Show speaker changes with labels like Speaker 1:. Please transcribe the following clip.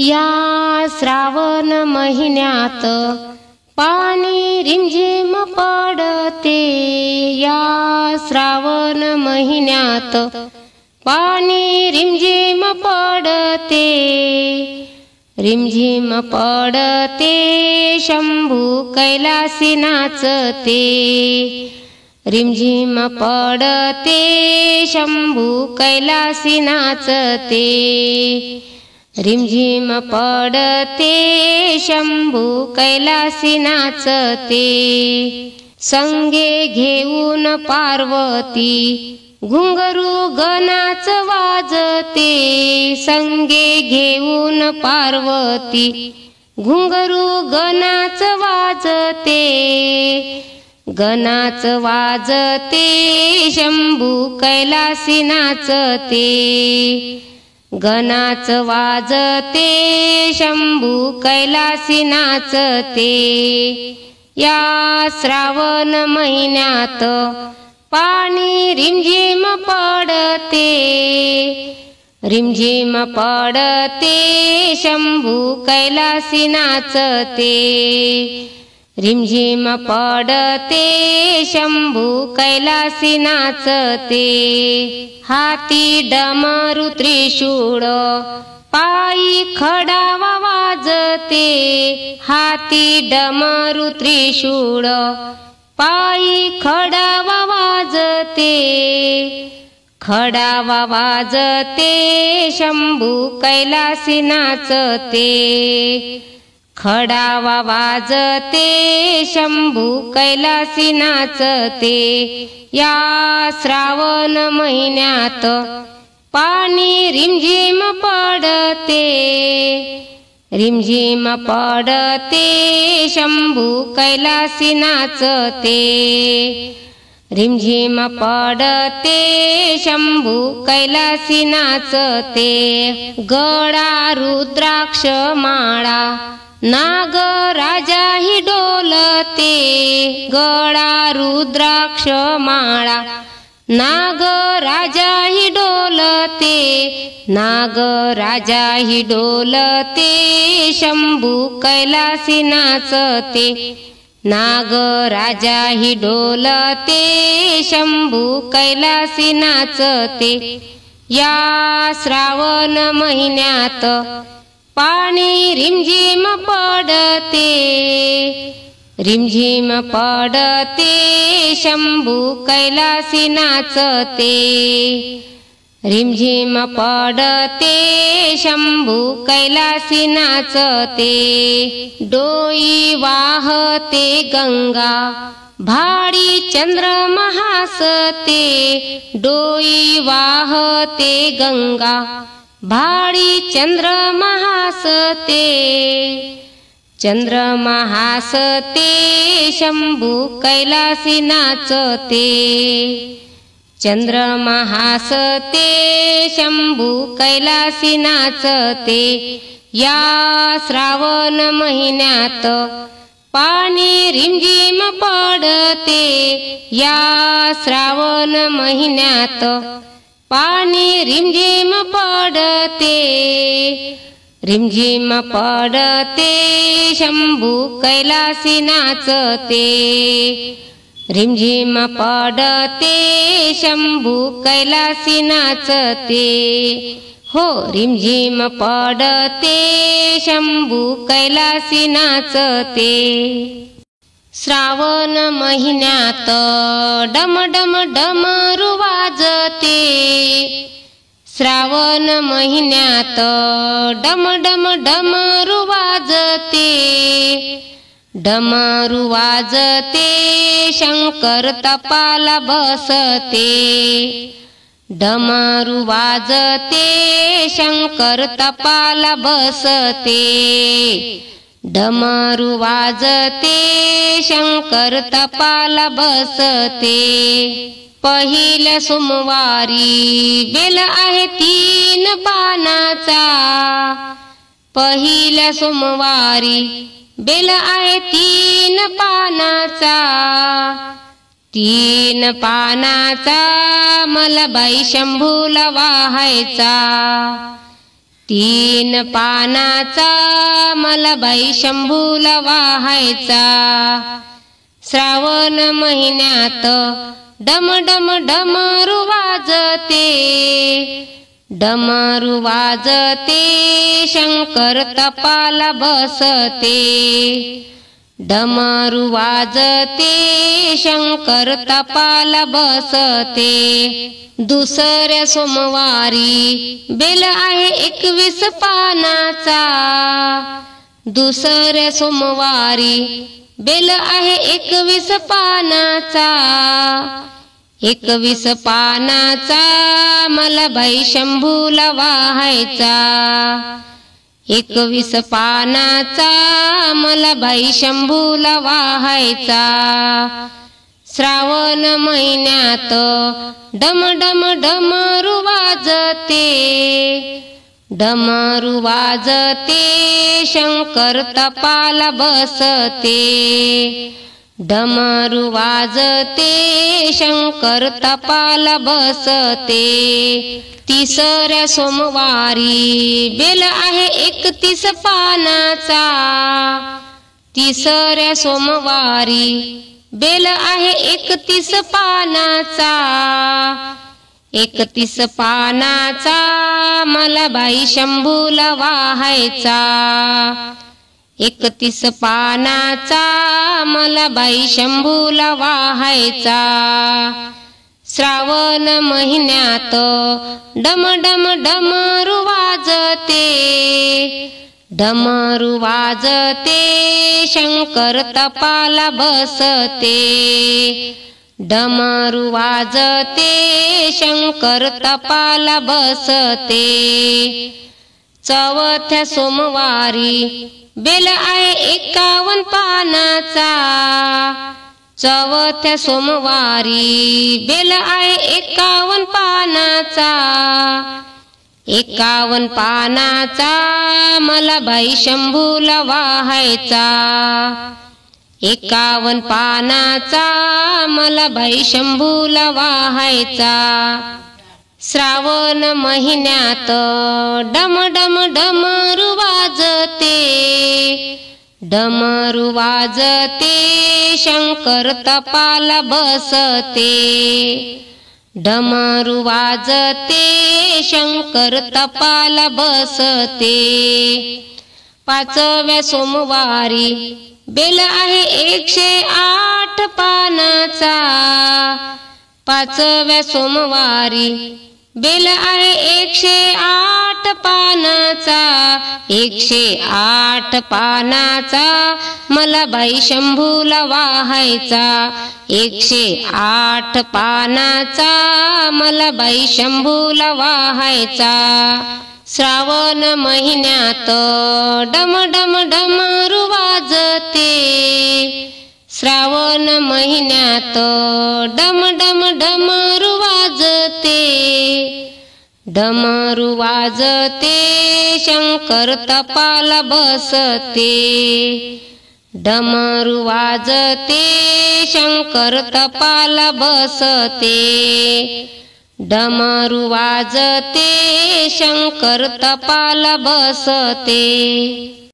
Speaker 1: या श्रावण महिन्यात पाणी रिमझिम पडते, या श्रावण महिन्यात पाणी रिमझिम पडते, रिमझिम पडते शंभू कैलासी नाचते, रिमझिम पडते शंभू कैलासी नाचते, रिमझिम पडते शंभू कैलासी नाचते, संगे घेऊन पार्वती घुंगरू गणाच वाजते, संगे घेऊन पार्वती घुंगरू गणाच वाजते, गणाच वाजते शंभू कैलासी नाचते, गणाच वाजते शंभू कैलासी नाचते, या श्रावण महिन्यात पाणी रिमझिम पडते, रिमझिम पडते शंभू कैलासी नाचते, रिमझिम पडते शंभू कैलासी नाचते, हाती डमरू त्रिशूळ पायी खडावा वाजते, हाती डमरू त्रिशूळ पायी खडावा वाजते, खडावा वाजते शंभू कैलासी नाचते, खडावा वाजते शंभू कैलासी नाचते, या श्रावण महिन्यात पाणी रिमझिम पडते, रिमझिम पडते शंभू कैलासी नाचते, रिमझिम पडते शंभू कैलासी नाचते, गळा रुद्राक्ष माळा नागराजाही डोलते, गळा रुद्राक्ष माळा नागराजाही डोलते, नागराजाही डोलते शंभू कैलासी नाचते, नागराजाही डोलते शंभू कैलासी नाचते, या श्रावण महिन्यात पाणी रिमझिम पडते, रिमझिम पडते शंभू कैलासी नाचते, रिमझिम पडते शंभू कैलासी नाचते, डोई वाहते गंगा भाडी चंद्रमा हासते, डोई वाहते गंगा भाडी चंद्रमा हासते, चंद्रमा हासते शंभू कैलासी नाचते, चंद्रमा हासते शंभू कैलासी नाचते, या श्रावण महिन्यात पाणी रिमझिम पडते, या श्रावण महिन्यात पाणी रिमझिम पडते, रिमझिम पडते शंभू कैलासी नाचते, रिमझिम पडते शंभू कैलासी नाचते, हो रिमझिम पडते शंभू कैलासी नाचते, श्रावण महिन्यात डम डम डमरू वाजते, श्रावण महिन्यात डम डम डमरू वाजते, डमरू वाजते शंकर तपाला बसते, डमरू वाजते शंकर तपाला बसते, डमरू वाजते शंकर तपाला बसते, पहिल्या सोमवारी बेल आहे 3 पानाचा, पहिल्या सोमवारी बेल आहे 3 पानाचा, 3 पानाचा मला बाई शंभूला वाहायचा, तीन पानाचा मला बाई शंभूला वाहायचा। श्रावण महिन्यात डम डम डमरू वाजते, डमरू वाजते शंकर तपाला बसते, डमरू वाजते शंकर तपाला बसते। दुसऱ्या सोमवारी बेल आहे 21 पानाचा, दुसऱ्या सोमवारी बेल आहे 21 पानाचा, 21 पानाचा मला बाई शंभूला वाहायचा, 21 पानाचा मला बाई शंभूला वाहायचा। श्रावण महिन्यात डम डम डमरू वाजते, डमरू वाजते शंकर तपाला बसते, डमरू वाजते शंकर तपाला बसते। तिसऱ्या सोमवारी बेल आहे 31 पानाचा, तिसऱ्या सोमवारी बेल आहे 31 पानाचा, 31 पानाचा मला बाई शंभूला वाहायचा, 31 पानाचा मला बाई शंभूला वाहायचा। श्रावण महिन्यात डम डम डमरू वाजते, डमरू वाजते शंकर तपाला बसते, डमरू वाजते शंकर तपाला बसते। चौथ्या सोमवारी बेल आहे 51 पानाचा, चौथ्या सोमवारी बेल आहे 51 पानाचा, 51 पानाचा मला बाई शंभूला वाहायचा, 51 पानाचा मला बाई शंभूला वाहायचा। श्रावण महिन्यात डम डम डमरू वाजते, डमरू वाजते शंकर तपाला बसते, डमरू वाजते शंकर तपाला बसते। पाचव्या सोमवारी बेल आहे 108 पानाचा, पाचव्या सोमवारी बेल आहे 108 पानाचा, 108 पानाचा मला बाई शंभूला वाहायचा, 108 पानाचा मला बाई शंभूला वाहायचा। श्रावण महिन्यात डम डम डमरू वाजते, श्रावण महिन्यात डम डम डमरू वाजते, डमरू वाजते शंकर तपाला बसते, डमरू वाजते शंकर तपाला बसते, डमरू वाजते शंकर तपाला बसते।